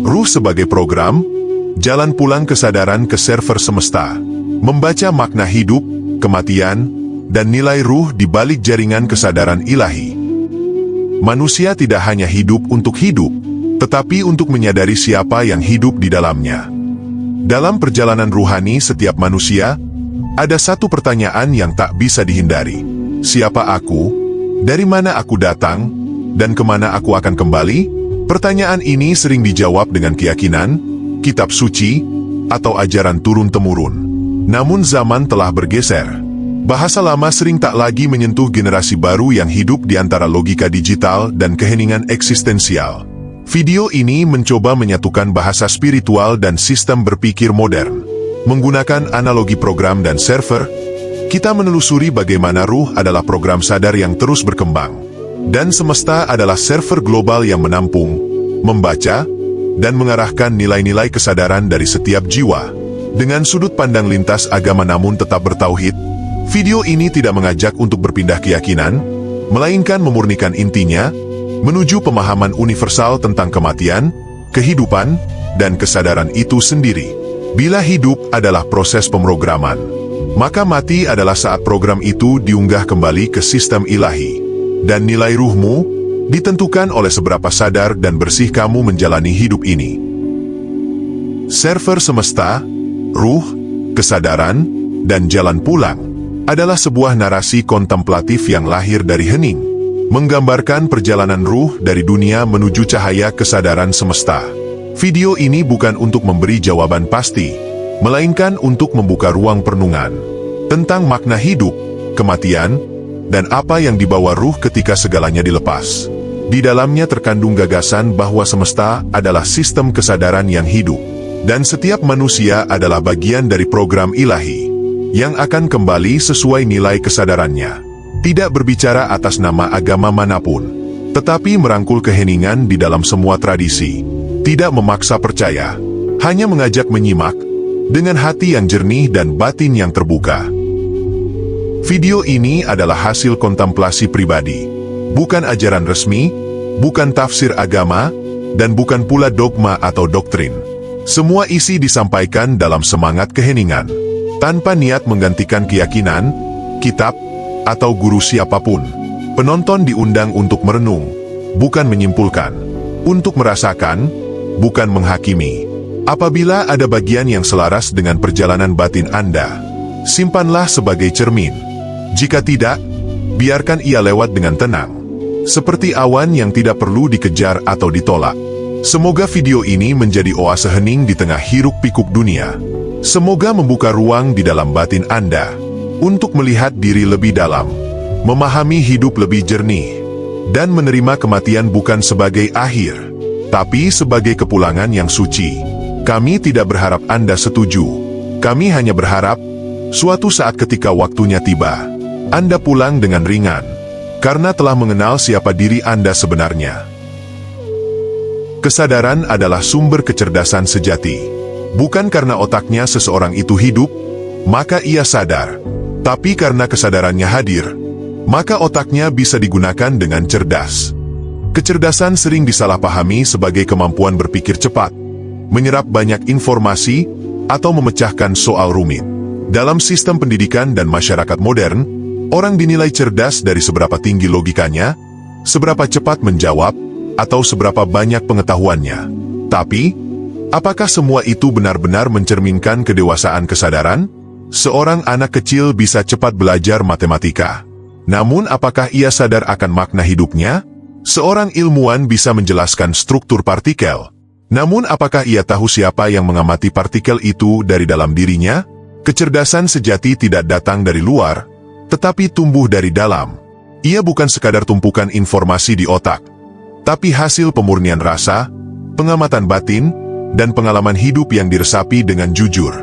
Ruh sebagai program, jalan pulang kesadaran ke server semesta, membaca makna hidup, kematian, dan nilai ruh di balik jaringan kesadaran ilahi. Manusia tidak hanya hidup untuk hidup, tetapi untuk menyadari siapa yang hidup di dalamnya. Dalam perjalanan ruhani setiap manusia, ada satu pertanyaan yang tak bisa dihindari. Siapa aku? Dari mana aku datang? Dan kemana aku akan kembali? Pertanyaan ini sering dijawab dengan keyakinan, kitab suci, atau ajaran turun-temurun. Namun zaman telah bergeser. Bahasa lama sering tak lagi menyentuh generasi baru yang hidup di antara logika digital dan keheningan eksistensial. Video ini mencoba menyatukan bahasa spiritual dan sistem berpikir modern. Menggunakan analogi program dan server, kita menelusuri bagaimana ruh adalah program sadar yang terus berkembang, dan semesta adalah server global yang menampung, membaca, dan mengarahkan nilai-nilai kesadaran dari setiap jiwa. Dengan sudut pandang lintas agama namun tetap bertauhid, video ini tidak mengajak untuk berpindah keyakinan, melainkan memurnikan intinya, menuju pemahaman universal tentang kematian, kehidupan, dan kesadaran itu sendiri. Bila hidup adalah proses pemrograman, maka mati adalah saat program itu diunggah kembali ke sistem ilahi. Dan nilai ruhmu ditentukan oleh seberapa sadar dan bersih kamu menjalani hidup ini. Server semesta, ruh, kesadaran, dan jalan pulang adalah sebuah narasi kontemplatif yang lahir dari hening, menggambarkan perjalanan ruh dari dunia menuju cahaya kesadaran semesta. Video ini bukan untuk memberi jawaban pasti, melainkan untuk membuka ruang perenungan tentang makna hidup, kematian, dan apa yang dibawa ruh ketika segalanya dilepas. Di dalamnya terkandung gagasan bahwa semesta adalah sistem kesadaran yang hidup, dan setiap manusia adalah bagian dari program ilahi yang akan kembali sesuai nilai kesadarannya. Tidak berbicara atas nama agama manapun, tetapi merangkul keheningan di dalam semua tradisi. Tidak memaksa percaya, hanya mengajak menyimak dengan hati yang jernih dan batin yang terbuka. Video ini adalah hasil kontemplasi pribadi, bukan ajaran resmi, bukan tafsir agama, dan bukan pula dogma atau doktrin. Semua isi disampaikan dalam semangat keheningan, tanpa niat menggantikan keyakinan, kitab, atau guru siapapun. Penonton diundang untuk merenung, bukan menyimpulkan, untuk merasakan, bukan menghakimi. Apabila ada bagian yang selaras dengan perjalanan batin Anda, simpanlah sebagai cermin. Jika tidak, biarkan ia lewat dengan tenang, seperti awan yang tidak perlu dikejar atau ditolak. Semoga video ini menjadi oase hening di tengah hiruk-pikuk dunia. Semoga membuka ruang di dalam batin Anda untuk melihat diri lebih dalam, memahami hidup lebih jernih, dan menerima kematian bukan sebagai akhir, tapi sebagai kepulangan yang suci. Kami tidak berharap Anda setuju. Kami hanya berharap, suatu saat ketika waktunya tiba, Anda pulang dengan ringan, karena telah mengenal siapa diri Anda sebenarnya. Kesadaran adalah sumber kecerdasan sejati. Bukan karena otaknya seseorang itu hidup, maka ia sadar. Tapi karena kesadarannya hadir, maka otaknya bisa digunakan dengan cerdas. Kecerdasan sering disalahpahami sebagai kemampuan berpikir cepat, menyerap banyak informasi, atau memecahkan soal rumit. Dalam sistem pendidikan dan masyarakat modern, orang dinilai cerdas dari seberapa tinggi logikanya, seberapa cepat menjawab, atau seberapa banyak pengetahuannya. Tapi, apakah semua itu benar-benar mencerminkan kedewasaan kesadaran? Seorang anak kecil bisa cepat belajar matematika. Namun apakah ia sadar akan makna hidupnya? Seorang ilmuwan bisa menjelaskan struktur partikel. Namun apakah ia tahu siapa yang mengamati partikel itu dari dalam dirinya? Kecerdasan sejati tidak datang dari luar, tetapi tumbuh dari dalam. Ia bukan sekadar tumpukan informasi di otak, tapi hasil pemurnian rasa, pengamatan batin, dan pengalaman hidup yang diresapi dengan jujur.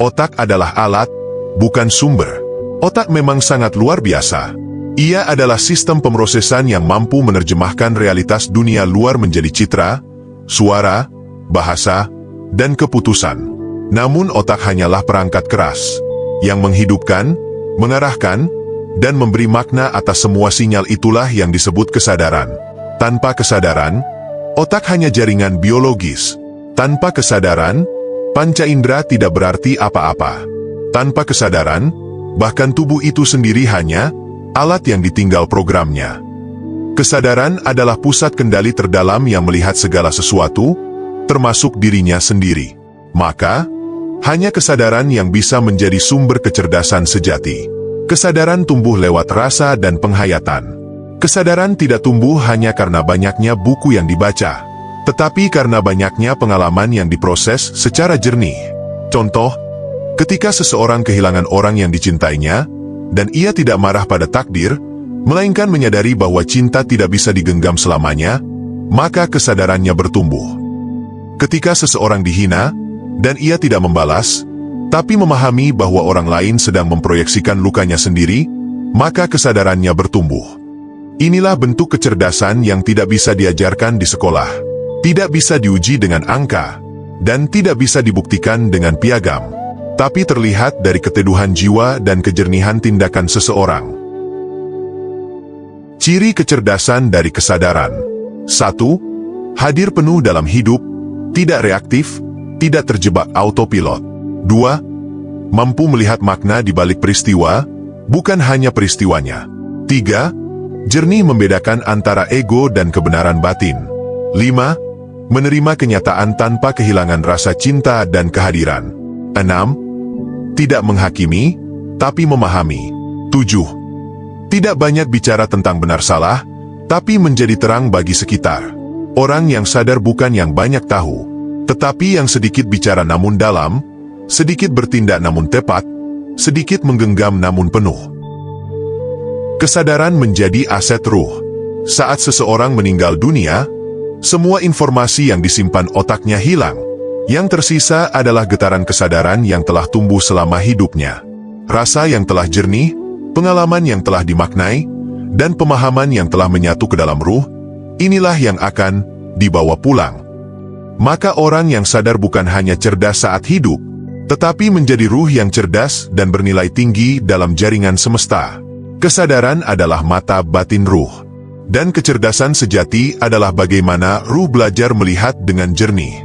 Otak adalah alat, bukan sumber. Otak memang sangat luar biasa. Ia adalah sistem pemrosesan yang mampu menerjemahkan realitas dunia luar menjadi citra, suara, bahasa, dan keputusan. Namun otak hanyalah perangkat keras, yang menghidupkan, mengarahkan, dan memberi makna atas semua sinyal. Itulah yang disebut kesadaran. Tanpa kesadaran, otak hanya jaringan biologis. Tanpa kesadaran, panca indera tidak berarti apa-apa. Tanpa kesadaran, bahkan tubuh itu sendiri hanya alat yang ditinggal programnya. Kesadaran adalah pusat kendali terdalam yang melihat segala sesuatu, termasuk dirinya sendiri. Maka, hanya kesadaran yang bisa menjadi sumber kecerdasan sejati. Kesadaran tumbuh lewat rasa dan penghayatan. Kesadaran tidak tumbuh hanya karena banyaknya buku yang dibaca, tetapi karena banyaknya pengalaman yang diproses secara jernih. Contoh, ketika seseorang kehilangan orang yang dicintainya, dan ia tidak marah pada takdir, melainkan menyadari bahwa cinta tidak bisa digenggam selamanya, maka kesadarannya bertumbuh. Ketika seseorang dihina, dan ia tidak membalas, tapi memahami bahwa orang lain sedang memproyeksikan lukanya sendiri, maka kesadarannya bertumbuh. Inilah bentuk kecerdasan yang tidak bisa diajarkan di sekolah, tidak bisa diuji dengan angka, dan tidak bisa dibuktikan dengan piagam, tapi terlihat dari keteduhan jiwa dan kejernihan tindakan seseorang. Ciri kecerdasan dari kesadaran. 1. Hadir penuh dalam hidup, tidak reaktif, tidak terjebak autopilot. 2. Mampu melihat makna di balik peristiwa, bukan hanya peristiwanya. 3. Jernih membedakan antara ego dan kebenaran batin. 5. Menerima kenyataan tanpa kehilangan rasa cinta dan kehadiran. 6. Tidak menghakimi, tapi memahami. 7. Tidak banyak bicara tentang benar salah, tapi menjadi terang bagi sekitar. Orang yang sadar bukan yang banyak tahu, tetapi yang sedikit bicara namun dalam, sedikit bertindak namun tepat, sedikit menggenggam namun penuh. Kesadaran menjadi aset ruh. Saat seseorang meninggal dunia, semua informasi yang disimpan otaknya hilang. Yang tersisa adalah getaran kesadaran yang telah tumbuh selama hidupnya. Rasa yang telah jernih, pengalaman yang telah dimaknai, dan pemahaman yang telah menyatu ke dalam ruh, inilah yang akan dibawa pulang. Maka orang yang sadar bukan hanya cerdas saat hidup, tetapi menjadi ruh yang cerdas dan bernilai tinggi dalam jaringan semesta. Kesadaran adalah mata batin ruh. Dan kecerdasan sejati adalah bagaimana ruh belajar melihat dengan jernih.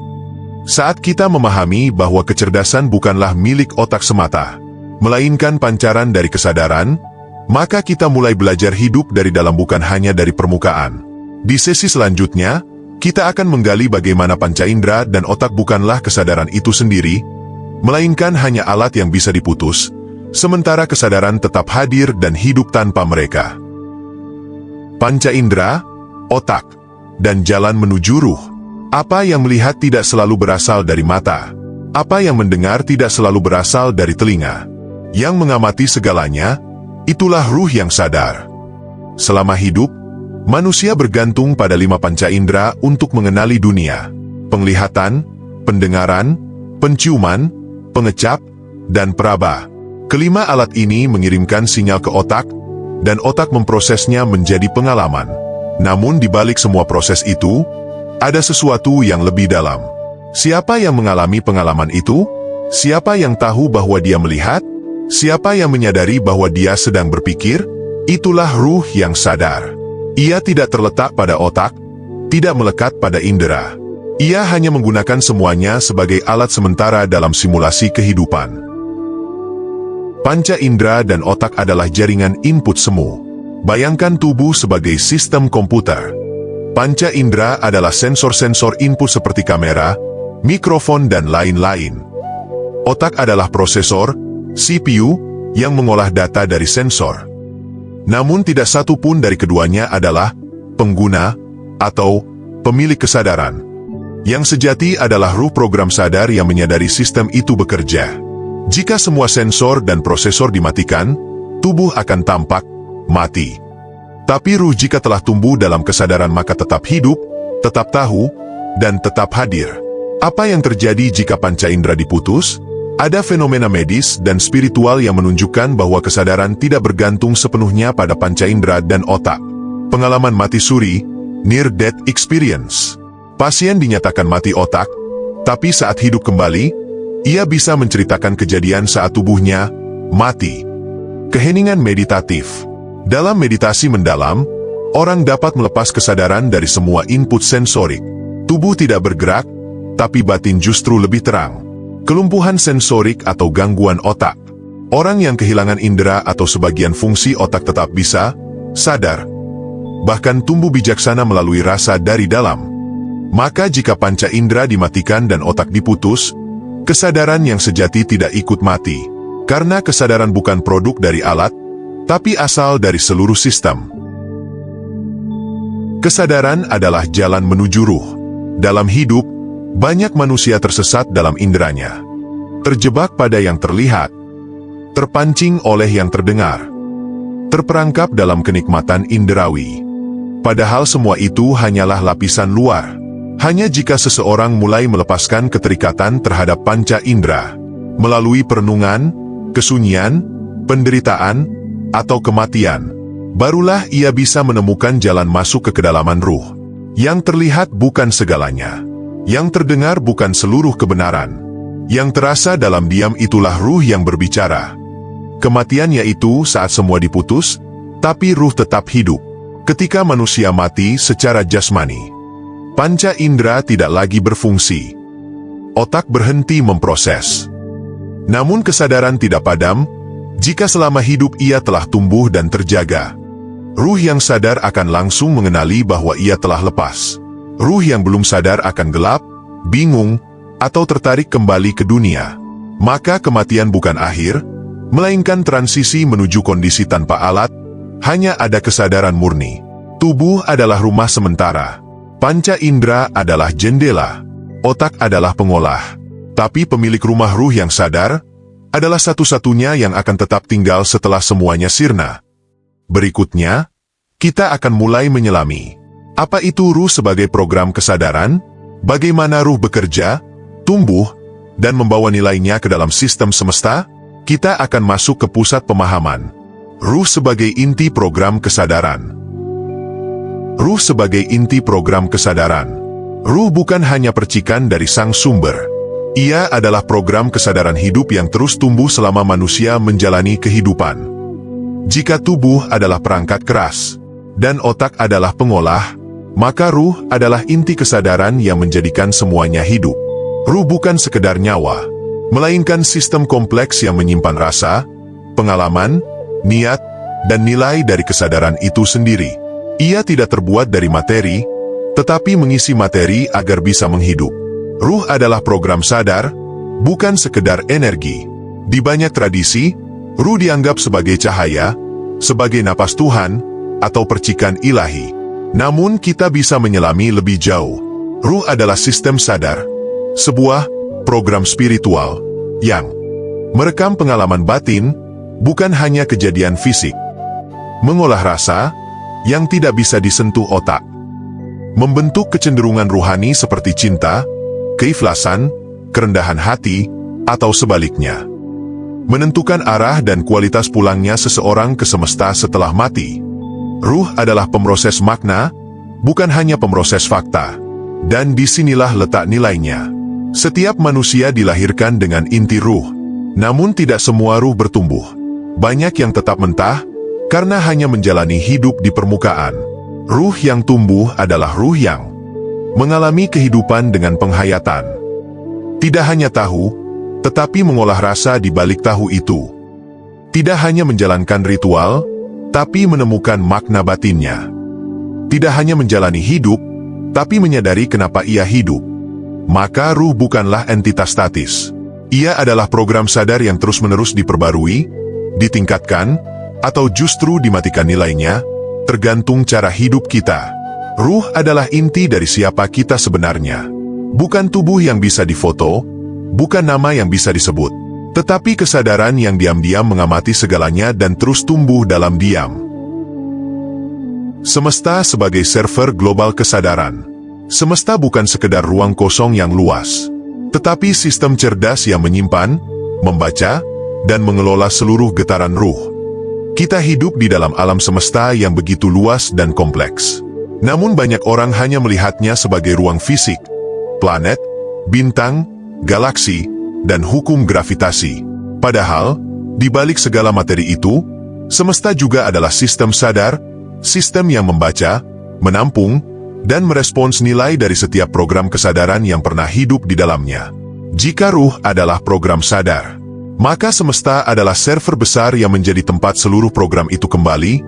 Saat kita memahami bahwa kecerdasan bukanlah milik otak semata, melainkan pancaran dari kesadaran, maka kita mulai belajar hidup dari dalam bukan hanya dari permukaan. Di sesi selanjutnya, kita akan menggali bagaimana panca indera dan otak bukanlah kesadaran itu sendiri, melainkan hanya alat yang bisa diputus, sementara kesadaran tetap hadir dan hidup tanpa mereka. Panca indera, otak, dan jalan menuju ruh. Apa yang melihat tidak selalu berasal dari mata. Apa yang mendengar tidak selalu berasal dari telinga. Yang mengamati segalanya, itulah ruh yang sadar. Selama hidup, manusia bergantung pada 5 panca indera untuk mengenali dunia. Penglihatan, pendengaran, penciuman, pengecap, dan peraba. Kelima alat ini mengirimkan sinyal ke otak, dan otak memprosesnya menjadi pengalaman. Namun di balik semua proses itu, ada sesuatu yang lebih dalam. Siapa yang mengalami pengalaman itu? Siapa yang tahu bahwa dia melihat? Siapa yang menyadari bahwa dia sedang berpikir? Itulah ruh yang sadar. Ia tidak terletak pada otak, tidak melekat pada indera. Ia hanya menggunakan semuanya sebagai alat sementara dalam simulasi kehidupan. Panca indera dan otak adalah jaringan input semu. Bayangkan tubuh sebagai sistem komputer. Panca indera adalah sensor-sensor input seperti kamera, mikrofon, dan lain-lain. Otak adalah prosesor, CPU, yang mengolah data dari sensor. Namun tidak satu pun dari keduanya adalah pengguna atau pemilik kesadaran. Yang sejati adalah ruh program sadar yang menyadari sistem itu bekerja. Jika semua sensor dan prosesor dimatikan, tubuh akan tampak mati. Tapi ruh jika telah tumbuh dalam kesadaran maka tetap hidup, tetap tahu, dan tetap hadir. Apa yang terjadi jika panca indera diputus? Ada fenomena medis dan spiritual yang menunjukkan bahwa kesadaran tidak bergantung sepenuhnya pada panca indera dan otak. Pengalaman mati suri, near death experience. Pasien dinyatakan mati otak, tapi saat hidup kembali, ia bisa menceritakan kejadian saat tubuhnya mati. Keheningan meditatif. Dalam meditasi mendalam, orang dapat melepas kesadaran dari semua input sensorik. Tubuh tidak bergerak, tapi batin justru lebih terang. Kelumpuhan sensorik atau gangguan otak. Orang yang kehilangan indera atau sebagian fungsi otak tetap bisa sadar, bahkan tumbuh bijaksana melalui rasa dari dalam. Maka jika panca indera dimatikan dan otak diputus, kesadaran yang sejati tidak ikut mati. Karena kesadaran bukan produk dari alat, tapi asal dari seluruh sistem. Kesadaran adalah jalan menuju ruh. Dalam hidup, banyak manusia tersesat dalam inderanya. Terjebak pada yang terlihat, terpancing oleh yang terdengar, terperangkap dalam kenikmatan inderawi. Padahal semua itu hanyalah lapisan luar. Hanya jika seseorang mulai melepaskan keterikatan terhadap panca indera, melalui perenungan, kesunyian, penderitaan, atau kematian, barulah ia bisa menemukan jalan masuk ke kedalaman ruh. Yang terlihat bukan segalanya. Yang terdengar bukan seluruh kebenaran. Yang terasa dalam diam itulah ruh yang berbicara. Kematian yaitu saat semua diputus, tapi ruh tetap hidup. Ketika manusia mati secara jasmani, panca indera tidak lagi berfungsi. Otak berhenti memproses. Namun kesadaran tidak padam, jika selama hidup ia telah tumbuh dan terjaga. Ruh yang sadar akan langsung mengenali bahwa ia telah lepas. Ruh yang belum sadar akan gelap, bingung, atau tertarik kembali ke dunia. Maka kematian bukan akhir, melainkan transisi menuju kondisi tanpa alat, hanya ada kesadaran murni. Tubuh adalah rumah sementara. Panca indera adalah jendela. Otak adalah pengolah. Tapi pemilik rumah ruh yang sadar adalah satu-satunya yang akan tetap tinggal setelah semuanya sirna. Berikutnya, kita akan mulai menyelami. Apa itu ruh sebagai program kesadaran? Bagaimana ruh bekerja, tumbuh, dan membawa nilainya ke dalam sistem semesta? Kita akan masuk ke pusat pemahaman. Ruh sebagai inti program kesadaran. Ruh sebagai inti program kesadaran. Ruh bukan hanya percikan dari sang sumber. Ia adalah program kesadaran hidup yang terus tumbuh selama manusia menjalani kehidupan. Jika tubuh adalah perangkat keras, dan otak adalah pengolah, maka ruh adalah inti kesadaran yang menjadikan semuanya hidup. Ruh bukan sekedar nyawa, melainkan sistem kompleks yang menyimpan rasa, pengalaman, niat, dan nilai dari kesadaran itu sendiri. Ia tidak terbuat dari materi, tetapi mengisi materi agar bisa menghidup. Ruh adalah program sadar, bukan sekedar energi. Di banyak tradisi, ruh dianggap sebagai cahaya, sebagai napas Tuhan, atau percikan ilahi. Namun kita bisa menyelami lebih jauh. Ruh adalah sistem sadar, sebuah program spiritual, yang merekam pengalaman batin, bukan hanya kejadian fisik. Mengolah rasa, yang tidak bisa disentuh otak. Membentuk kecenderungan ruhani seperti cinta, keikhlasan, kerendahan hati, atau sebaliknya. Menentukan arah dan kualitas pulangnya seseorang ke semesta setelah mati. Ruh adalah pemroses makna, bukan hanya pemroses fakta. Dan disinilah letak nilainya. Setiap manusia dilahirkan dengan inti ruh. Namun tidak semua ruh bertumbuh. Banyak yang tetap mentah, karena hanya menjalani hidup di permukaan. Ruh yang tumbuh adalah ruh yang mengalami kehidupan dengan penghayatan. Tidak hanya tahu, tetapi mengolah rasa di balik tahu itu. Tidak hanya menjalankan ritual, tapi menemukan makna batinnya. Tidak hanya menjalani hidup, tapi menyadari kenapa ia hidup. Maka ruh bukanlah entitas statis. Ia adalah program sadar yang terus-menerus diperbarui, ditingkatkan, atau justru dimatikan nilainya, tergantung cara hidup kita. Ruh adalah inti dari siapa kita sebenarnya. Bukan tubuh yang bisa difoto, bukan nama yang bisa disebut, tetapi kesadaran yang diam-diam mengamati segalanya dan terus tumbuh dalam diam. Semesta sebagai server global kesadaran. Semesta bukan sekedar ruang kosong yang luas, tetapi sistem cerdas yang menyimpan, membaca, dan mengelola seluruh getaran ruh. Kita hidup di dalam alam semesta yang begitu luas dan kompleks. Namun banyak orang hanya melihatnya sebagai ruang fisik, planet, bintang, galaksi, dan hukum gravitasi. Padahal, di balik segala materi itu, Semesta juga adalah sistem sadar, sistem yang membaca, menampung, dan merespons nilai dari setiap program kesadaran yang pernah hidup di dalamnya. Jika ruh adalah program sadar, maka semesta adalah server besar yang menjadi tempat seluruh program itu kembali,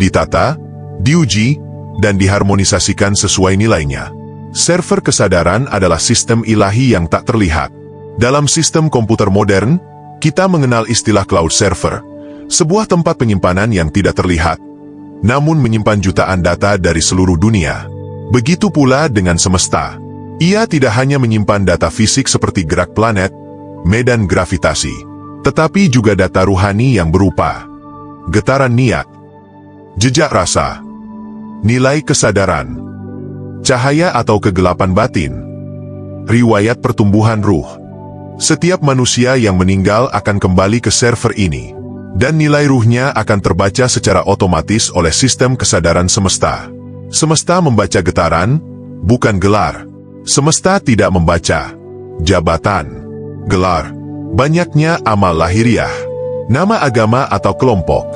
ditata, diuji, dan diharmonisasikan sesuai nilainya. Server kesadaran adalah sistem ilahi yang tak terlihat. Dalam sistem komputer modern, kita mengenal istilah cloud server, sebuah tempat penyimpanan yang tidak terlihat, namun menyimpan jutaan data dari seluruh dunia. Begitu pula dengan semesta. Ia tidak hanya menyimpan data fisik seperti gerak planet, medan gravitasi, tetapi juga data ruhani yang berupa getaran niat, jejak rasa, nilai kesadaran, cahaya atau kegelapan batin, riwayat pertumbuhan ruh. Setiap manusia yang meninggal akan kembali ke server ini, dan nilai ruhnya akan terbaca secara otomatis oleh sistem kesadaran semesta. Semesta membaca getaran, bukan gelar. Semesta tidak membaca jabatan, gelar, banyaknya amal lahiriah, nama agama atau kelompok.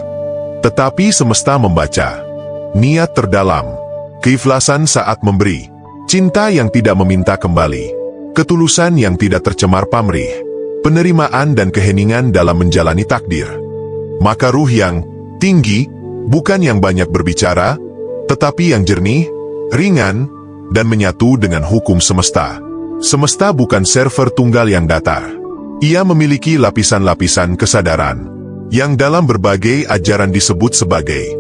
Tetapi semesta membaca niat terdalam, keikhlasan saat memberi, cinta yang tidak meminta kembali, ketulusan yang tidak tercemar pamrih, penerimaan dan keheningan dalam menjalani takdir. Maka ruh yang tinggi, bukan yang banyak berbicara, tetapi yang jernih, ringan, dan menyatu dengan hukum semesta. Semesta bukan server tunggal yang datar. Ia memiliki lapisan-lapisan kesadaran, yang dalam berbagai ajaran disebut sebagai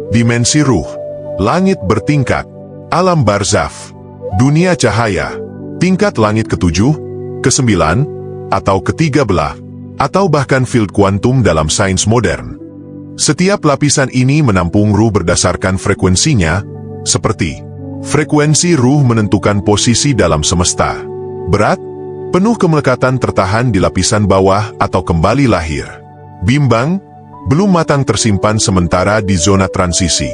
dimensi ruh, langit bertingkat, alam barzakh, dunia cahaya, tingkat langit ke-7, ke-9, atau ke-13, atau bahkan field kuantum dalam sains modern. Setiap lapisan ini menampung ruh berdasarkan frekuensinya, seperti frekuensi ruh menentukan posisi dalam semesta. Berat, penuh kemelekatan tertahan di lapisan bawah atau kembali lahir. Bimbang, belum matang tersimpan sementara di zona transisi.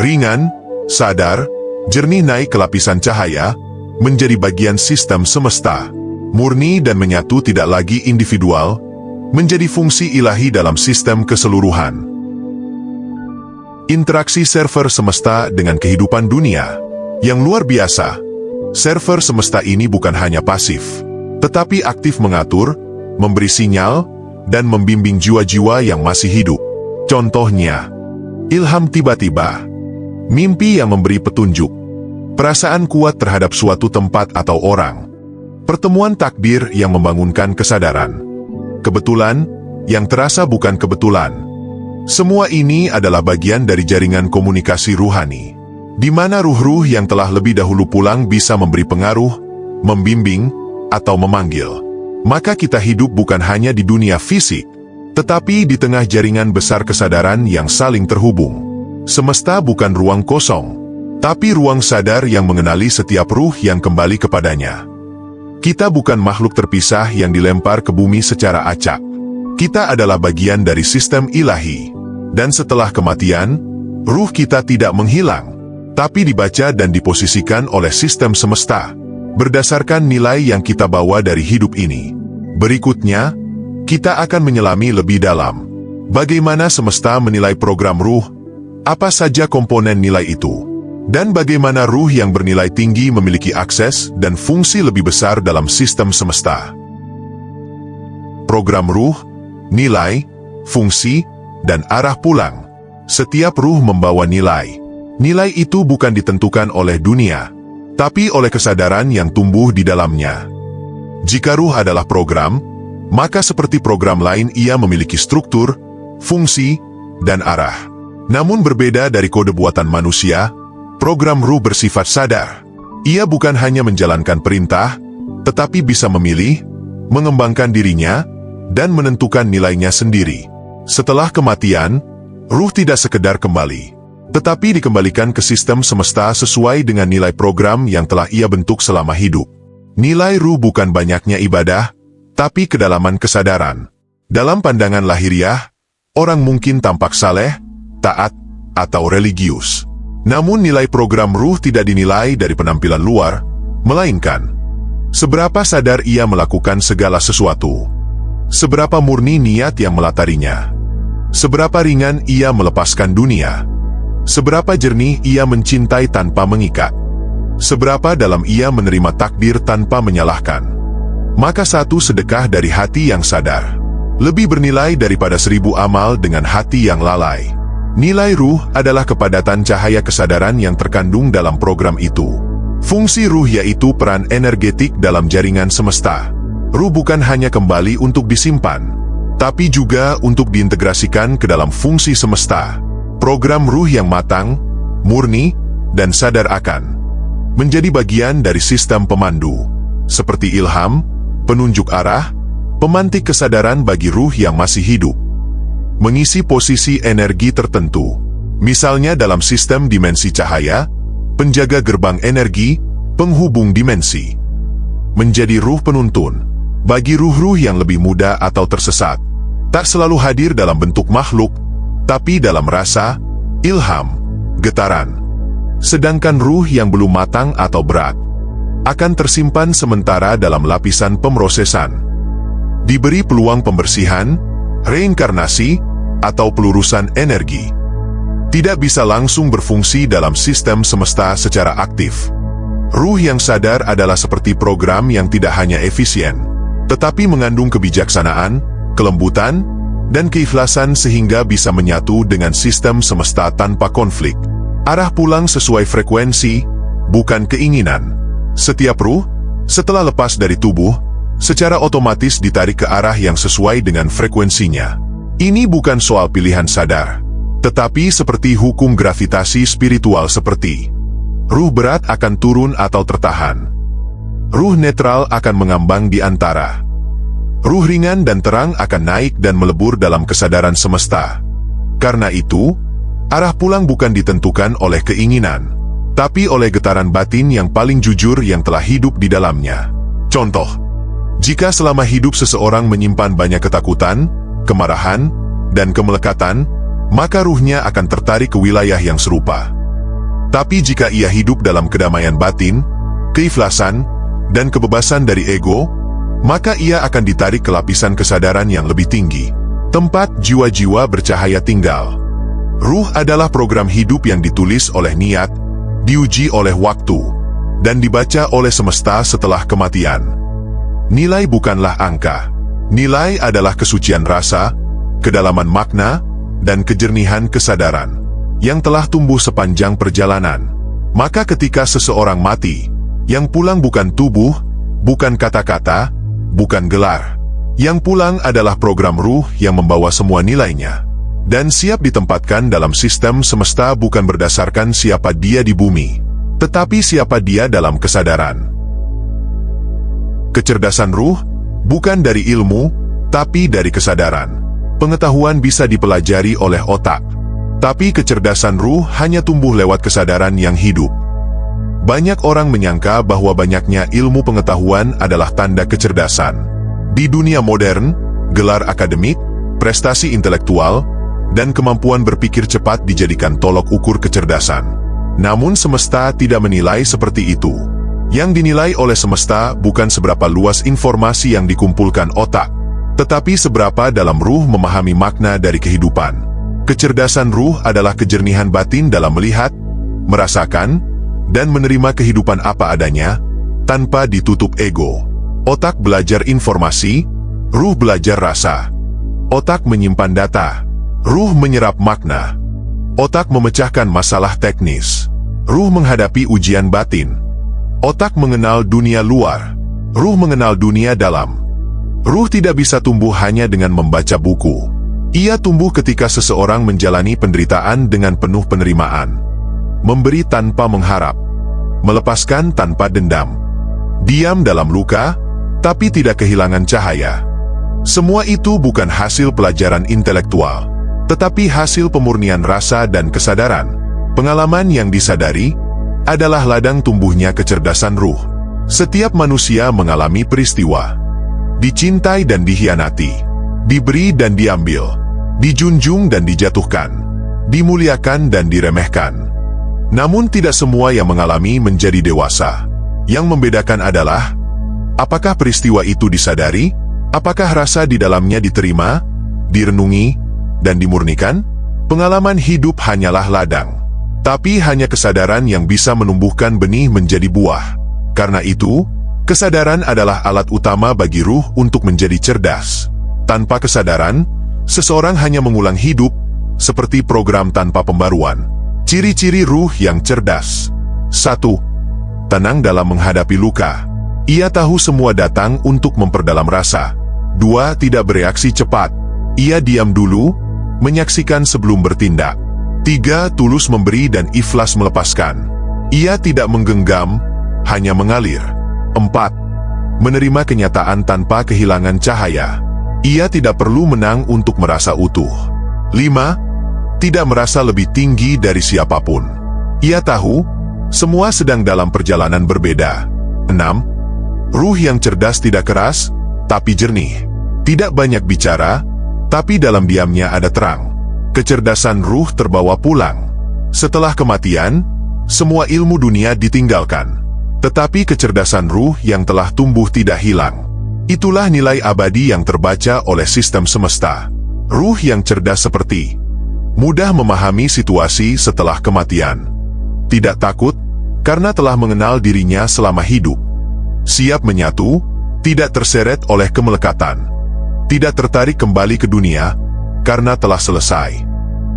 Ringan, sadar, jernih naik ke lapisan cahaya, menjadi bagian sistem semesta. Murni dan menyatu tidak lagi individual, menjadi fungsi ilahi dalam sistem keseluruhan. Interaksi server semesta dengan kehidupan dunia yang luar biasa. Server semesta ini bukan hanya pasif, tetapi aktif mengatur, memberi sinyal, dan membimbing jiwa-jiwa yang masih hidup. Contohnya, ilham tiba-tiba, mimpi yang memberi petunjuk, perasaan kuat terhadap suatu tempat atau orang, pertemuan takdir yang membangunkan kesadaran, kebetulan yang terasa bukan kebetulan. Semua ini adalah bagian dari jaringan komunikasi ruhani, di mana ruh-ruh yang telah lebih dahulu pulang bisa memberi pengaruh, membimbing, atau memanggil. Maka kita hidup bukan hanya di dunia fisik, tetapi di tengah jaringan besar kesadaran yang saling terhubung. Semesta bukan ruang kosong, tapi ruang sadar yang mengenali setiap ruh yang kembali kepadanya. Kita bukan makhluk terpisah yang dilempar ke bumi secara acak. Kita adalah bagian dari sistem ilahi. Dan setelah kematian, ruh kita tidak menghilang, tapi dibaca dan diposisikan oleh sistem semesta, berdasarkan nilai yang kita bawa dari hidup ini. Berikutnya, kita akan menyelami lebih dalam bagaimana semesta menilai program ruh, apa saja komponen nilai itu, dan bagaimana ruh yang bernilai tinggi memiliki akses dan fungsi lebih besar dalam sistem semesta. Program ruh, nilai, fungsi, dan arah pulang. Setiap ruh membawa nilai. Nilai itu bukan ditentukan oleh dunia, tapi oleh kesadaran yang tumbuh di dalamnya. Jika ruh adalah program, maka seperti program lain ia memiliki struktur, fungsi, dan arah. Namun berbeda dari kode buatan manusia, program ruh bersifat sadar. Ia bukan hanya menjalankan perintah, tetapi bisa memilih, mengembangkan dirinya, dan menentukan nilainya sendiri. Setelah kematian, ruh tidak sekedar kembali, tetapi dikembalikan ke sistem semesta sesuai dengan nilai program yang telah ia bentuk selama hidup. Nilai ruh bukan banyaknya ibadah, tapi kedalaman kesadaran. Dalam pandangan lahiriah, orang mungkin tampak saleh, taat, atau religius. Namun nilai program ruh tidak dinilai dari penampilan luar, melainkan seberapa sadar ia melakukan segala sesuatu. Seberapa murni niat yang melatarinya. Seberapa ringan ia melepaskan dunia. Seberapa jernih ia mencintai tanpa mengikat. Seberapa dalam ia menerima takdir tanpa menyalahkan. Maka satu sedekah dari hati yang sadar lebih bernilai daripada 1000 amal dengan hati yang lalai. Nilai ruh adalah kepadatan cahaya kesadaran yang terkandung dalam program itu. Fungsi ruh yaitu peran energetik dalam jaringan semesta. Ruh bukan hanya kembali untuk disimpan, tapi juga untuk diintegrasikan ke dalam fungsi semesta. Program ruh yang matang, murni, dan sadar akan menjadi bagian dari sistem pemandu, seperti ilham, penunjuk arah, pemantik kesadaran bagi ruh yang masih hidup. Mengisi posisi energi tertentu, misalnya dalam sistem dimensi cahaya, penjaga gerbang energi, penghubung dimensi. Menjadi ruh penuntun, bagi ruh-ruh yang lebih muda atau tersesat, tak selalu hadir dalam bentuk makhluk, tapi dalam rasa, ilham, getaran. Sedangkan ruh yang belum matang atau berat, akan tersimpan sementara dalam lapisan pemrosesan. Diberi peluang pembersihan, reinkarnasi, atau pelurusan energi. Tidak bisa langsung berfungsi dalam sistem semesta secara aktif. Ruh yang sadar adalah seperti program yang tidak hanya efisien, tetapi mengandung kebijaksanaan, kelembutan, dan keikhlasan sehingga bisa menyatu dengan sistem semesta tanpa konflik. Arah pulang sesuai frekuensi, bukan keinginan. Setiap ruh, setelah lepas dari tubuh, secara otomatis ditarik ke arah yang sesuai dengan frekuensinya. Ini bukan soal pilihan sadar, tetapi seperti hukum gravitasi spiritual seperti ruh berat akan turun atau tertahan. Ruh netral akan mengambang di antara. Ruh ringan dan terang akan naik dan melebur dalam kesadaran semesta. Karena itu, arah pulang bukan ditentukan oleh keinginan, tapi oleh getaran batin yang paling jujur yang telah hidup di dalamnya. Contoh, jika selama hidup seseorang menyimpan banyak ketakutan, kemarahan, dan kemelekatan, maka ruhnya akan tertarik ke wilayah yang serupa. Tapi jika ia hidup dalam kedamaian batin, keikhlasan, dan kebebasan dari ego, maka ia akan ditarik ke lapisan kesadaran yang lebih tinggi, tempat jiwa-jiwa bercahaya tinggal. Ruh adalah program hidup yang ditulis oleh niat, diuji oleh waktu, dan dibaca oleh semesta setelah kematian. Nilai bukanlah angka. Nilai adalah kesucian rasa, kedalaman makna, dan kejernihan kesadaran yang telah tumbuh sepanjang perjalanan. Maka ketika seseorang mati, yang pulang bukan tubuh, bukan kata-kata, bukan gelar. Yang pulang adalah program ruh yang membawa semua nilainya dan siap ditempatkan dalam sistem semesta bukan berdasarkan siapa dia di bumi, tetapi siapa dia dalam kesadaran. Kecerdasan ruh bukan dari ilmu, tapi dari kesadaran. Pengetahuan bisa dipelajari oleh otak, tapi kecerdasan ruh hanya tumbuh lewat kesadaran yang hidup. Banyak orang menyangka bahwa banyaknya ilmu pengetahuan adalah tanda kecerdasan. Di dunia modern, gelar akademik, prestasi intelektual, dan kemampuan berpikir cepat dijadikan tolok ukur kecerdasan. Namun semesta tidak menilai seperti itu. Yang dinilai oleh semesta bukan seberapa luas informasi yang dikumpulkan otak, tetapi seberapa dalam ruh memahami makna dari kehidupan. Kecerdasan ruh adalah kejernihan batin dalam melihat, merasakan, dan menerima kehidupan apa adanya, tanpa ditutup ego. Otak belajar informasi, ruh belajar rasa. Otak menyimpan data, ruh menyerap makna. Otak memecahkan masalah teknis, ruh menghadapi ujian batin. Otak mengenal dunia luar, ruh mengenal dunia dalam. Ruh tidak bisa tumbuh hanya dengan membaca buku. Ia tumbuh ketika seseorang menjalani penderitaan dengan penuh penerimaan. Memberi tanpa mengharap, melepaskan tanpa dendam. Diam dalam luka, tapi tidak kehilangan cahaya. Semua itu bukan hasil pelajaran intelektual, tetapi hasil pemurnian rasa dan kesadaran. Pengalaman yang disadari adalah ladang tumbuhnya kecerdasan ruh. Setiap manusia mengalami peristiwa, dicintai dan dikhianati, diberi dan diambil, dijunjung dan dijatuhkan, dimuliakan dan diremehkan. Namun tidak semua yang mengalami menjadi dewasa. Yang membedakan adalah, apakah peristiwa itu disadari, apakah rasa di dalamnya diterima, direnungi, dan dimurnikan, pengalaman hidup hanyalah ladang. Tapi hanya kesadaran yang bisa menumbuhkan benih menjadi buah. Karena itu, kesadaran adalah alat utama bagi ruh untuk menjadi cerdas. Tanpa kesadaran, seseorang hanya mengulang hidup, seperti program tanpa pembaruan. Ciri-ciri ruh yang cerdas. 1. Tenang dalam menghadapi luka. Ia tahu semua datang untuk memperdalam rasa. 2. Tidak bereaksi cepat. Ia diam dulu, menyaksikan sebelum bertindak. 3. Tulus memberi dan ikhlas melepaskan. Ia tidak menggenggam, hanya mengalir. 4. Menerima kenyataan tanpa kehilangan cahaya. Ia tidak perlu menang untuk merasa utuh. 5. Tidak merasa lebih tinggi dari siapapun. Ia tahu, semua sedang dalam perjalanan berbeda. 6. Ruh yang cerdas tidak keras, tapi jernih. Tidak banyak bicara, tapi dalam diamnya ada terang. Kecerdasan ruh terbawa pulang. Setelah kematian, semua ilmu dunia ditinggalkan. Tetapi kecerdasan ruh yang telah tumbuh tidak hilang. Itulah nilai abadi yang terbaca oleh sistem semesta. Ruh yang cerdas seperti mudah memahami situasi setelah kematian. Tidak takut, karena telah mengenal dirinya selama hidup. Siap menyatu, tidak terseret oleh kemelekatan. Tidak tertarik kembali ke dunia, karena telah selesai.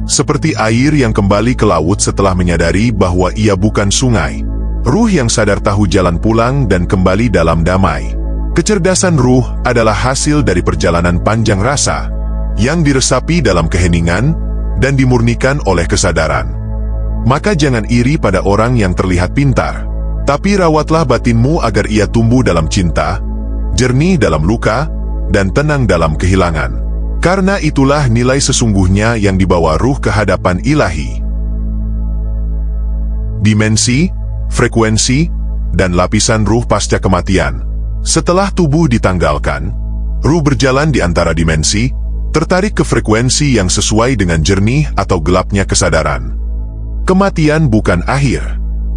Seperti air yang kembali ke laut setelah menyadari bahwa ia bukan sungai. Ruh yang sadar tahu jalan pulang dan kembali dalam damai. Kecerdasan ruh adalah hasil dari perjalanan panjang rasa, yang diresapi dalam keheningan dan dimurnikan oleh kesadaran. Maka jangan iri pada orang yang terlihat pintar, tapi rawatlah batinmu agar ia tumbuh dalam cinta, jernih dalam luka, dan tenang dalam kehilangan. Karena itulah nilai sesungguhnya yang dibawa ruh ke hadapan ilahi. Dimensi, frekuensi, dan lapisan ruh pasca kematian. Setelah tubuh ditanggalkan, ruh berjalan di antara dimensi, tertarik ke frekuensi yang sesuai dengan jernih atau gelapnya kesadaran. Kematian bukan akhir,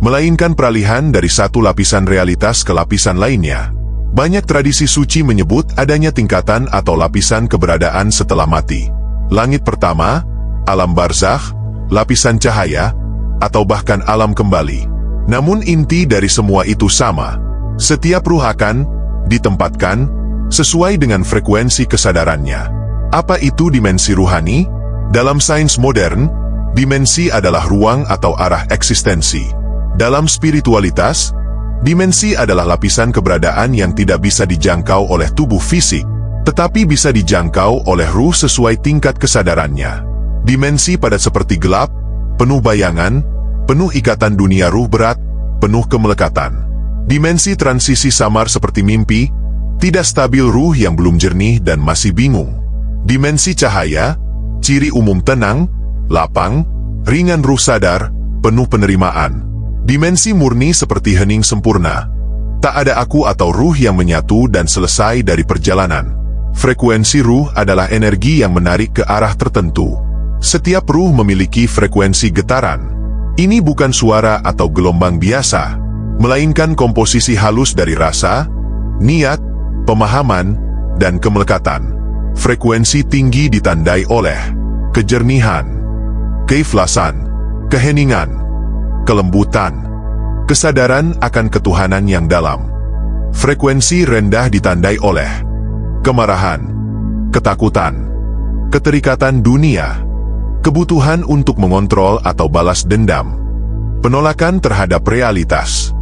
melainkan peralihan dari satu lapisan realitas ke lapisan lainnya. Banyak tradisi suci menyebut adanya tingkatan atau lapisan keberadaan setelah mati. Langit pertama, alam barzakh, lapisan cahaya, atau bahkan alam kembali. Namun inti dari semua itu sama. Setiap ruh akan ditempatkan sesuai dengan frekuensi kesadarannya. Apa itu dimensi ruhani? Dalam sains modern, dimensi adalah ruang atau arah eksistensi. Dalam spiritualitas, dimensi adalah lapisan keberadaan yang tidak bisa dijangkau oleh tubuh fisik, tetapi bisa dijangkau oleh ruh sesuai tingkat kesadarannya. Dimensi padat seperti gelap, penuh bayangan, penuh ikatan dunia ruh berat, penuh kemelekatan. Dimensi transisi samar seperti mimpi, tidak stabil ruh yang belum jernih dan masih bingung. Dimensi cahaya, ciri umum tenang, lapang, ringan ruh sadar, penuh penerimaan. Dimensi murni seperti hening sempurna. Tak ada aku atau ruh yang menyatu dan selesai dari perjalanan. Frekuensi ruh adalah energi yang menarik ke arah tertentu. Setiap ruh memiliki frekuensi getaran. Ini bukan suara atau gelombang biasa, melainkan komposisi halus dari rasa, niat, pemahaman, dan kemelekatan. Frekuensi tinggi ditandai oleh kejernihan, keikhlasan, keheningan, kelembutan, kesadaran akan ketuhanan yang dalam. Frekuensi rendah ditandai oleh kemarahan, ketakutan, keterikatan dunia, kebutuhan untuk mengontrol atau balas dendam, penolakan terhadap realitas.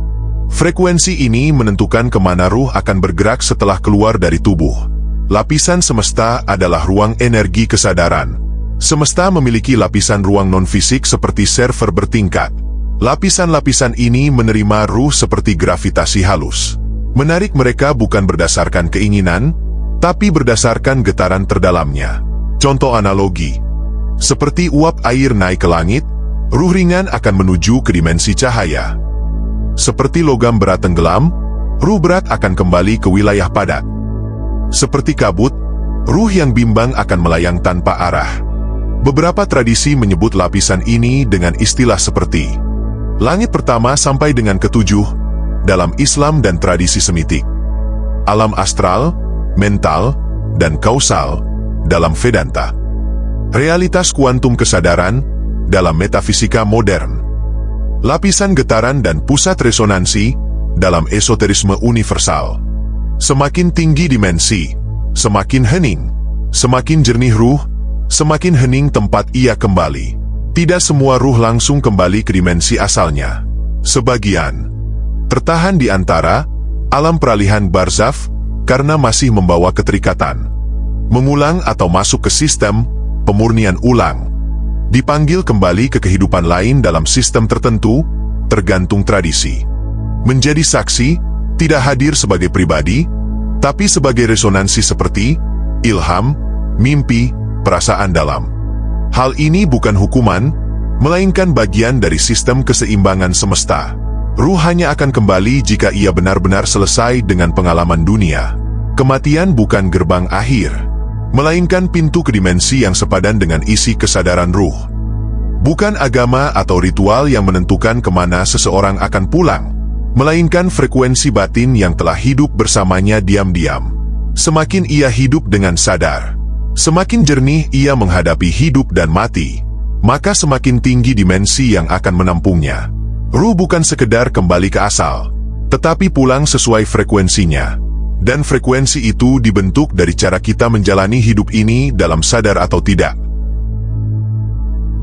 Frekuensi ini menentukan kemana ruh akan bergerak setelah keluar dari tubuh. Lapisan semesta adalah ruang energi kesadaran. Semesta memiliki lapisan ruang non-fisik seperti server bertingkat. Lapisan-lapisan ini menerima ruh seperti gravitasi halus. Menarik mereka bukan berdasarkan keinginan, tapi berdasarkan getaran terdalamnya. Contoh analogi. Seperti uap air naik ke langit, ruh ringan akan menuju ke dimensi cahaya. Seperti logam berat tenggelam, ruh berat akan kembali ke wilayah padat. Seperti kabut, ruh yang bimbang akan melayang tanpa arah. Beberapa tradisi menyebut lapisan ini dengan istilah seperti langit pertama sampai dengan ketujuh dalam Islam dan tradisi Semitik, alam astral, mental, dan kausal dalam Vedanta. realitas kuantum kesadaran dalam metafisika modern, lapisan getaran dan pusat resonansi dalam esoterisme universal. Semakin tinggi dimensi, semakin hening, semakin jernih ruh, semakin hening tempat ia kembali. Tidak semua ruh langsung kembali ke dimensi asalnya. Sebagian tertahan di antara alam peralihan barzakh karena masih membawa keterikatan. Mengulang atau masuk ke sistem pemurnian ulang. Dipanggil kembali ke kehidupan lain dalam sistem tertentu, tergantung tradisi. Menjadi saksi, tidak hadir sebagai pribadi, tapi sebagai resonansi seperti ilham, mimpi, perasaan dalam. Hal ini bukan hukuman, melainkan bagian dari sistem keseimbangan semesta. Ruh hanya akan kembali jika ia benar-benar selesai dengan pengalaman dunia. Kematian bukan gerbang akhir, melainkan pintu ke dimensi yang sepadan dengan isi kesadaran ruh. Bukan agama atau ritual yang menentukan kemana seseorang akan pulang, melainkan frekuensi batin yang telah hidup bersamanya diam-diam. Semakin ia hidup dengan sadar, semakin jernih ia menghadapi hidup dan mati, maka semakin tinggi dimensi yang akan menampungnya. Ruh bukan sekedar kembali ke asal, tetapi pulang sesuai frekuensinya. Dan frekuensi itu dibentuk dari cara kita menjalani hidup ini dalam sadar atau tidak.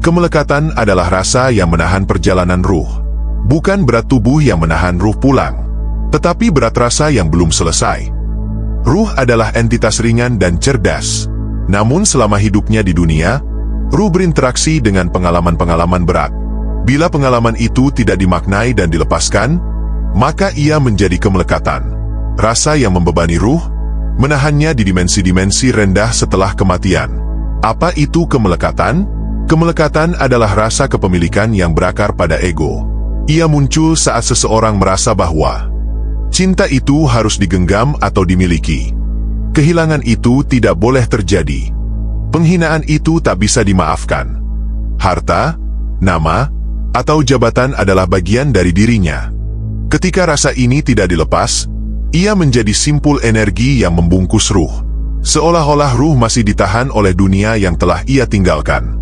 Kemelekatan adalah rasa yang menahan perjalanan ruh. Bukan berat tubuh yang menahan ruh pulang, tetapi berat rasa yang belum selesai. Ruh adalah entitas ringan dan cerdas. Namun selama hidupnya di dunia, ruh berinteraksi dengan pengalaman-pengalaman berat. Bila pengalaman itu tidak dimaknai dan dilepaskan, maka ia menjadi kemelekatan. Rasa yang membebani ruh, menahannya di dimensi-dimensi rendah setelah kematian. Apa itu kemelekatan? Kemelekatan adalah rasa kepemilikan yang berakar pada ego. Ia muncul saat seseorang merasa bahwa cinta itu harus digenggam atau dimiliki. Kehilangan itu tidak boleh terjadi. Penghinaan itu tak bisa dimaafkan. Harta, nama, atau jabatan adalah bagian dari dirinya. Ketika rasa ini tidak dilepas, ia menjadi simpul energi yang membungkus ruh. Seolah-olah ruh masih ditahan oleh dunia yang telah ia tinggalkan.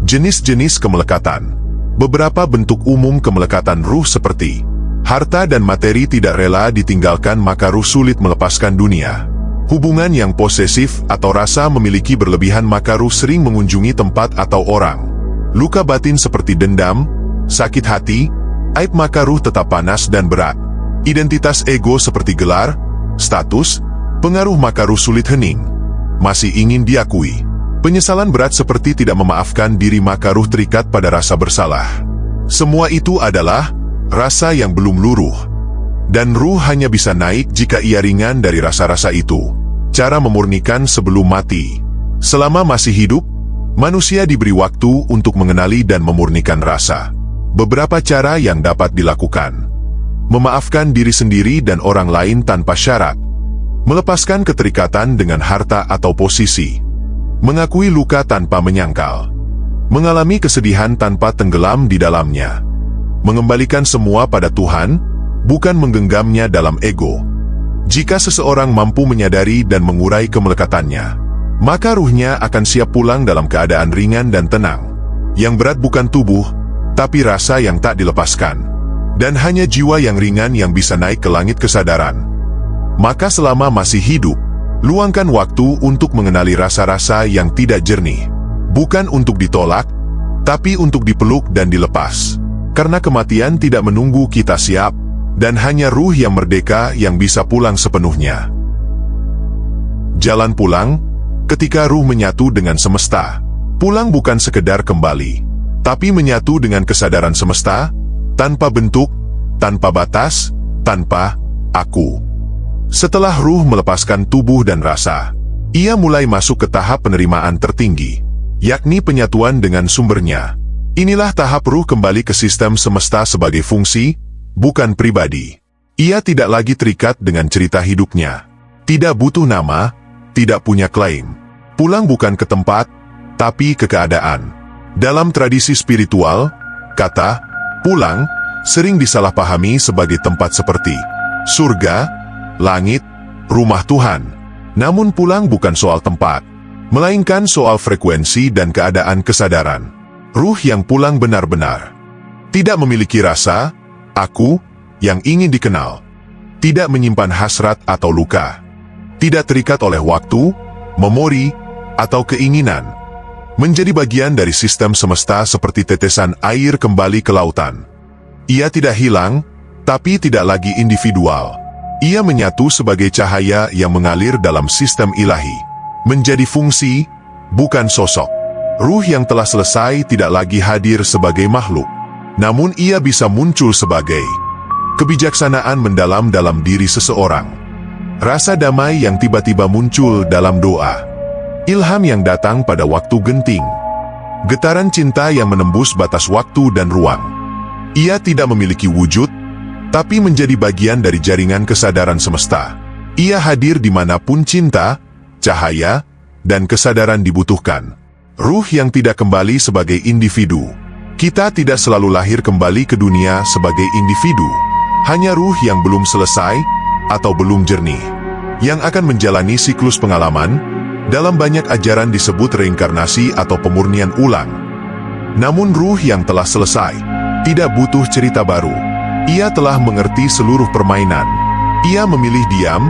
Jenis-jenis kemelekatan. Beberapa bentuk umum kemelekatan ruh seperti harta dan materi tidak rela ditinggalkan, maka ruh sulit melepaskan dunia. Hubungan yang posesif atau rasa memiliki berlebihan, maka ruh sering mengunjungi tempat atau orang. Luka batin seperti dendam, sakit hati, aib, maka ruh tetap panas dan berat. Identitas ego seperti gelar, status, pengaruh, maka ruh sulit hening, masih ingin diakui. Penyesalan berat seperti tidak memaafkan diri, maka ruh terikat pada rasa bersalah. Semua itu adalah rasa yang belum luruh. Dan ruh hanya bisa naik jika ia ringan dari rasa-rasa itu. Cara memurnikan sebelum mati. Selama masih hidup, manusia diberi waktu untuk mengenali dan memurnikan rasa. Beberapa cara yang dapat dilakukan. Memaafkan diri sendiri dan orang lain tanpa syarat. Melepaskan keterikatan dengan harta atau posisi. Mengakui luka tanpa menyangkal. Mengalami kesedihan tanpa tenggelam di dalamnya. Mengembalikan semua pada Tuhan, bukan menggenggamnya dalam ego. Jika seseorang mampu menyadari dan mengurai kemelekatannya, maka ruhnya akan siap pulang dalam keadaan ringan dan tenang. Yang berat bukan tubuh, tapi rasa yang tak dilepaskan. Dan hanya jiwa yang ringan yang bisa naik ke langit kesadaran. Maka selama masih hidup, luangkan waktu untuk mengenali rasa-rasa yang tidak jernih. Bukan untuk ditolak, tapi untuk dipeluk dan dilepas. Karena kematian tidak menunggu kita siap, dan hanya ruh yang merdeka yang bisa pulang sepenuhnya. Jalan pulang, ketika ruh menyatu dengan semesta. Pulang bukan sekedar kembali, tapi menyatu dengan kesadaran semesta, tanpa bentuk, tanpa batas, tanpa aku. Setelah ruh melepaskan tubuh dan rasa, ia mulai masuk ke tahap penerimaan tertinggi, yakni penyatuan dengan sumbernya. Inilah tahap ruh kembali ke sistem semesta sebagai fungsi, bukan pribadi. Ia tidak lagi terikat dengan cerita hidupnya. Tidak butuh nama, tidak punya klaim. Pulang bukan ke tempat, tapi ke keadaan. Dalam tradisi spiritual, kata pulang sering disalahpahami sebagai tempat seperti surga, langit, rumah Tuhan. Namun pulang bukan soal tempat, melainkan soal frekuensi dan keadaan kesadaran. Ruh yang pulang benar-benar tidak memiliki rasa, aku, yang ingin dikenal. Tidak menyimpan hasrat atau luka. Tidak terikat oleh waktu, memori, atau keinginan. Menjadi bagian dari sistem semesta seperti tetesan air kembali ke lautan. Ia tidak hilang, tapi tidak lagi individual. Ia menyatu sebagai cahaya yang mengalir dalam sistem ilahi. Menjadi fungsi, bukan sosok. Ruh yang telah selesai tidak lagi hadir sebagai makhluk. Namun ia bisa muncul sebagai kebijaksanaan mendalam dalam diri seseorang. Rasa damai yang tiba-tiba muncul dalam doa. Ilham yang datang pada waktu genting. Getaran cinta yang menembus batas waktu dan ruang. Ia tidak memiliki wujud, tapi menjadi bagian dari jaringan kesadaran semesta. Ia hadir dimanapun cinta, cahaya, dan kesadaran dibutuhkan. Ruh yang tidak kembali sebagai individu. Kita tidak selalu lahir kembali ke dunia sebagai individu. Hanya ruh yang belum selesai atau belum jernih, yang akan menjalani siklus pengalaman. Dalam banyak ajaran disebut reinkarnasi atau pemurnian ulang. Namun ruh yang telah selesai tidak butuh cerita baru. Ia telah mengerti seluruh permainan. Ia memilih diam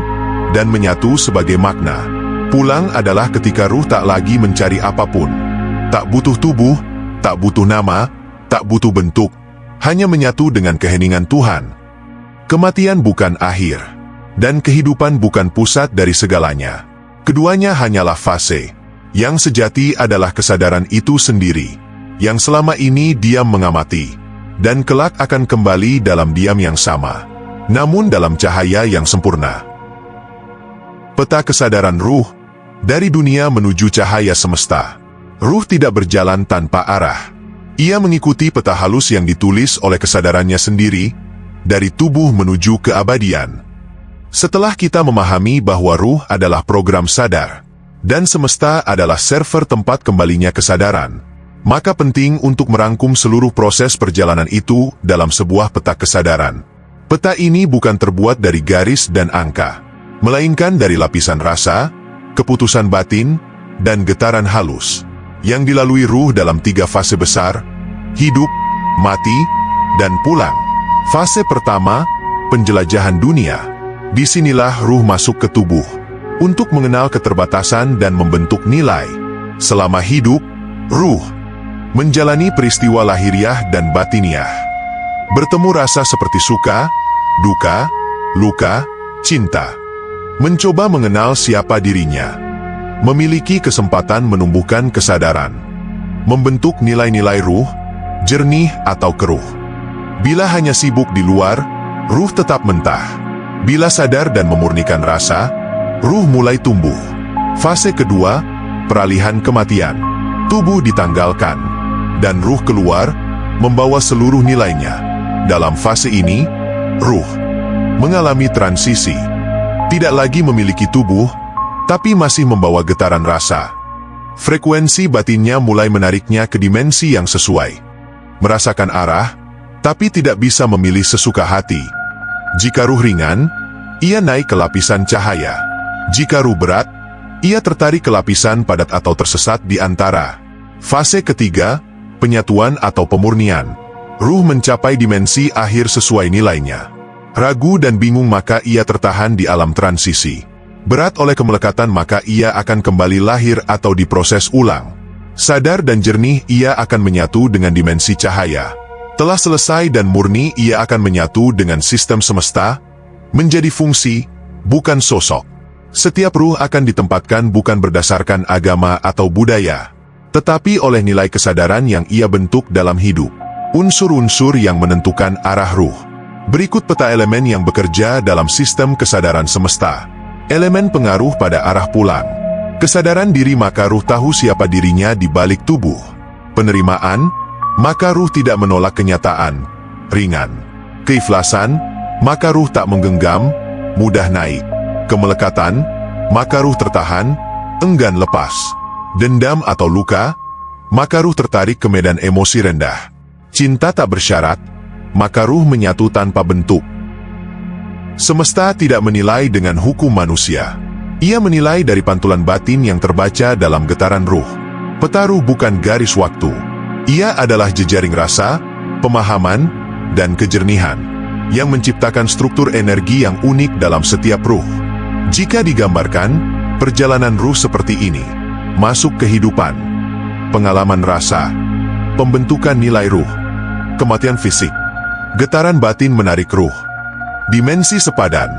dan menyatu sebagai makna. Pulang adalah ketika ruh tak lagi mencari apapun. Tak butuh tubuh, tak butuh nama, tak butuh bentuk. Hanya menyatu dengan keheningan Tuhan. Kematian bukan akhir. Dan kehidupan bukan pusat dari segalanya. Keduanya hanyalah fase. Yang sejati adalah kesadaran itu sendiri. Yang selama ini diam mengamati. Dan kelak akan kembali dalam diam yang sama. Namun dalam cahaya yang sempurna. Peta kesadaran ruh. Dari dunia menuju cahaya semesta. Ruh tidak berjalan tanpa arah. Ia mengikuti peta halus yang ditulis oleh kesadarannya sendiri, dari tubuh menuju keabadian. Setelah kita memahami bahwa ruh adalah program sadar, dan semesta adalah server tempat kembalinya kesadaran, maka penting untuk merangkum seluruh proses perjalanan itu dalam sebuah peta kesadaran. Peta ini bukan terbuat dari garis dan angka, melainkan dari lapisan rasa, keputusan batin, dan getaran halus, yang dilalui ruh dalam 3 fase besar, hidup, mati, dan pulang. Fase pertama, penjelajahan dunia. Disinilah ruh masuk ke tubuh, untuk mengenal keterbatasan dan membentuk nilai. Selama hidup, ruh menjalani peristiwa lahiriah dan batiniah. Bertemu rasa seperti suka, duka, luka, cinta. Mencoba mengenal siapa dirinya. Memiliki kesempatan menumbuhkan kesadaran. Membentuk nilai-nilai ruh, jernih atau keruh. Bila hanya sibuk di luar, ruh tetap mentah. Bila sadar dan memurnikan rasa, ruh mulai tumbuh. Fase kedua, peralihan kematian. Tubuh ditanggalkan, dan ruh keluar, membawa seluruh nilainya. Dalam fase ini, ruh mengalami transisi. Tidak lagi memiliki tubuh, tapi masih membawa getaran rasa. Frekuensi batinnya mulai menariknya ke dimensi yang sesuai. Merasakan arah, tapi tidak bisa memilih sesuka hati. Jika ruh ringan, ia naik ke lapisan cahaya. Jika ruh berat, ia tertarik ke lapisan padat atau tersesat di antara. Fase ketiga, penyatuan atau pemurnian. Ruh mencapai dimensi akhir sesuai nilainya. Ragu dan bingung maka ia tertahan di alam transisi. Berat oleh kemelekatan maka ia akan kembali lahir atau diproses ulang. Sadar dan jernih ia akan menyatu dengan dimensi cahaya. Telah selesai dan murni ia akan menyatu dengan sistem semesta, menjadi fungsi, bukan sosok. Setiap ruh akan ditempatkan bukan berdasarkan agama atau budaya, tetapi oleh nilai kesadaran yang ia bentuk dalam hidup. Unsur-unsur yang menentukan arah ruh. Berikut peta elemen yang bekerja dalam sistem kesadaran semesta. Elemen pengaruh pada arah pulang. Kesadaran diri maka ruh tahu siapa dirinya di balik tubuh. Penerimaan, maka ruh tidak menolak kenyataan, ringan. Keikhlasan, maka ruh tak menggenggam, mudah naik. Kemelekatan, maka ruh tertahan, enggan lepas. Dendam atau luka, maka ruh tertarik ke medan emosi rendah. Cinta tak bersyarat, maka ruh menyatu tanpa bentuk. Semesta tidak menilai dengan hukum manusia. Ia menilai dari pantulan batin yang terbaca dalam getaran ruh. Peta ruh bukan garis waktu. Ia adalah jejaring rasa, pemahaman, dan kejernihan yang menciptakan struktur energi yang unik dalam setiap ruh. Jika digambarkan, perjalanan ruh seperti ini: masuk kehidupan, pengalaman rasa, pembentukan nilai ruh, kematian fisik, getaran batin menarik ruh, dimensi sepadan,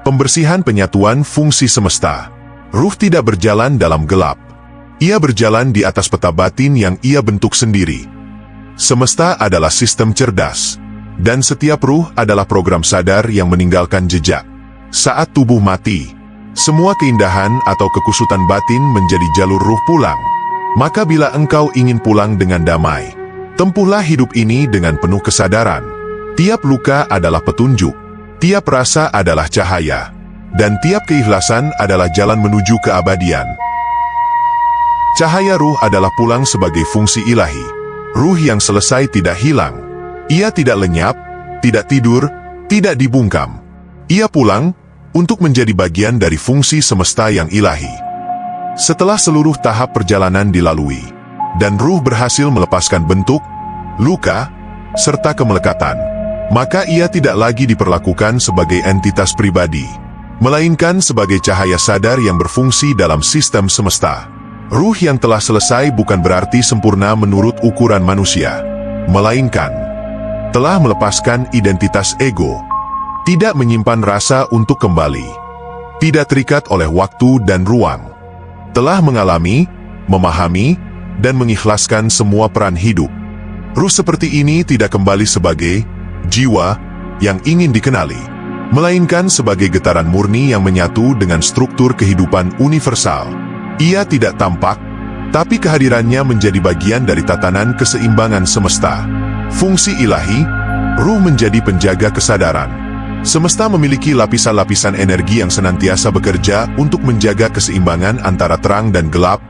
pembersihan penyatuan fungsi semesta. Ruh tidak berjalan dalam gelap. Ia berjalan di atas peta batin yang ia bentuk sendiri. Semesta adalah sistem cerdas, dan setiap ruh adalah program sadar yang meninggalkan jejak. Saat tubuh mati, semua keindahan atau kekusutan batin menjadi jalur ruh pulang. Maka bila engkau ingin pulang dengan damai, tempuhlah hidup ini dengan penuh kesadaran. Tiap luka adalah petunjuk, tiap rasa adalah cahaya, dan tiap keikhlasan adalah jalan menuju keabadian. Cahaya ruh adalah pulang sebagai fungsi ilahi. Ruh yang selesai tidak hilang. Ia tidak lenyap, tidak tidur, tidak dibungkam. Ia pulang untuk menjadi bagian dari fungsi semesta yang ilahi. Setelah seluruh tahap perjalanan dilalui, dan ruh berhasil melepaskan bentuk, luka, serta kemelekatan, maka ia tidak lagi diperlakukan sebagai entitas pribadi, melainkan sebagai cahaya sadar yang berfungsi dalam sistem semesta. Ruh yang telah selesai bukan berarti sempurna menurut ukuran manusia, melainkan telah melepaskan identitas ego, tidak menyimpan rasa untuk kembali, tidak terikat oleh waktu dan ruang, telah mengalami, memahami, dan mengikhlaskan semua peran hidup. Ruh seperti ini tidak kembali sebagai jiwa yang ingin dikenali, melainkan sebagai getaran murni yang menyatu dengan struktur kehidupan universal. Ia tidak tampak, tapi kehadirannya menjadi bagian dari tatanan keseimbangan semesta. Fungsi ilahi, ruh menjadi penjaga kesadaran. Semesta memiliki lapisan-lapisan energi yang senantiasa bekerja untuk menjaga keseimbangan antara terang dan gelap,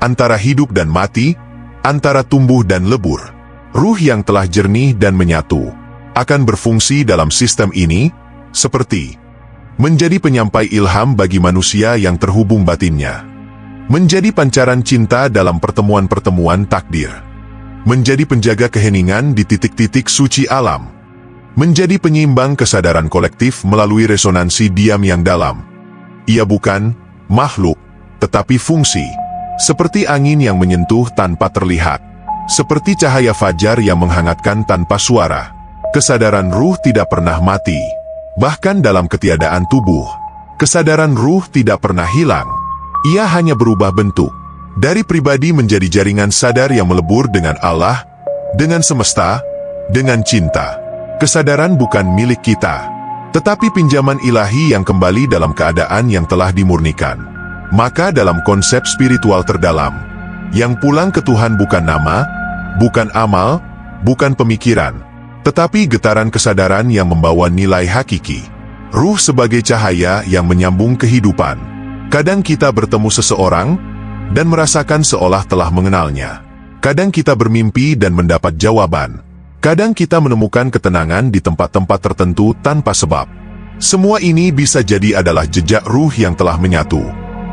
antara hidup dan mati, antara tumbuh dan lebur. Ruh yang telah jernih dan menyatu akan berfungsi dalam sistem ini, seperti menjadi penyampai ilham bagi manusia yang terhubung batinnya, menjadi pancaran cinta dalam pertemuan-pertemuan takdir, menjadi penjaga keheningan di titik-titik suci alam, menjadi penyeimbang kesadaran kolektif melalui resonansi diam yang dalam. Ia bukan makhluk, tetapi fungsi, seperti angin yang menyentuh tanpa terlihat, seperti cahaya fajar yang menghangatkan tanpa suara. Kesadaran ruh tidak pernah mati, bahkan dalam ketiadaan tubuh. Kesadaran ruh tidak pernah hilang. Ia hanya berubah bentuk, dari pribadi menjadi jaringan sadar yang melebur dengan Allah, dengan semesta, dengan cinta. Kesadaran bukan milik kita, tetapi pinjaman ilahi yang kembali dalam keadaan yang telah dimurnikan. Maka dalam konsep spiritual terdalam, yang pulang ke Tuhan bukan nama, bukan amal, bukan pemikiran, tetapi getaran kesadaran yang membawa nilai hakiki. Ruh sebagai cahaya yang menyambung kehidupan. Kadang kita bertemu seseorang dan merasakan seolah telah mengenalnya. Kadang kita bermimpi dan mendapat jawaban. Kadang kita menemukan ketenangan di tempat-tempat tertentu tanpa sebab. Semua ini bisa jadi adalah jejak ruh yang telah menyatu,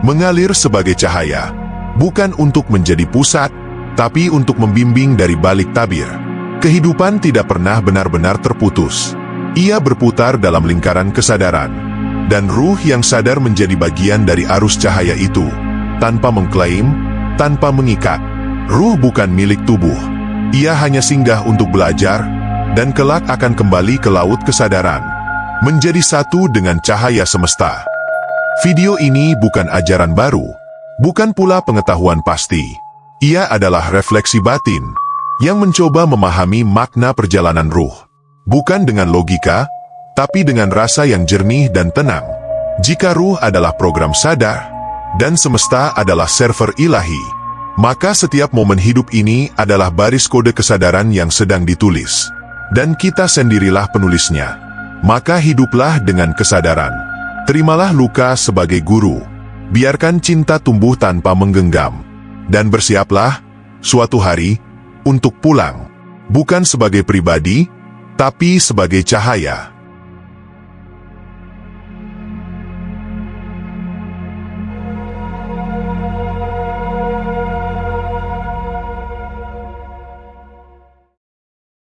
mengalir sebagai cahaya, bukan untuk menjadi pusat, tapi untuk membimbing dari balik tabir. Kehidupan tidak pernah benar-benar terputus. Ia berputar dalam lingkaran kesadaran. Dan ruh yang sadar menjadi bagian dari arus cahaya itu, tanpa mengklaim, tanpa mengikat. Ruh bukan milik tubuh. Ia hanya singgah untuk belajar, dan kelak akan kembali ke laut kesadaran, menjadi satu dengan cahaya semesta. Video ini bukan ajaran baru, bukan pula pengetahuan pasti. Ia adalah refleksi batin, yang mencoba memahami makna perjalanan ruh. Bukan dengan logika, tapi dengan rasa yang jernih dan tenang. Jika ruh adalah program sadar, dan semesta adalah server ilahi, maka setiap momen hidup ini adalah baris kode kesadaran yang sedang ditulis. Dan kita sendirilah penulisnya. Maka hiduplah dengan kesadaran. Terimalah luka sebagai guru. Biarkan cinta tumbuh tanpa menggenggam. Dan bersiaplah, suatu hari, untuk pulang. Bukan sebagai pribadi, tapi sebagai cahaya.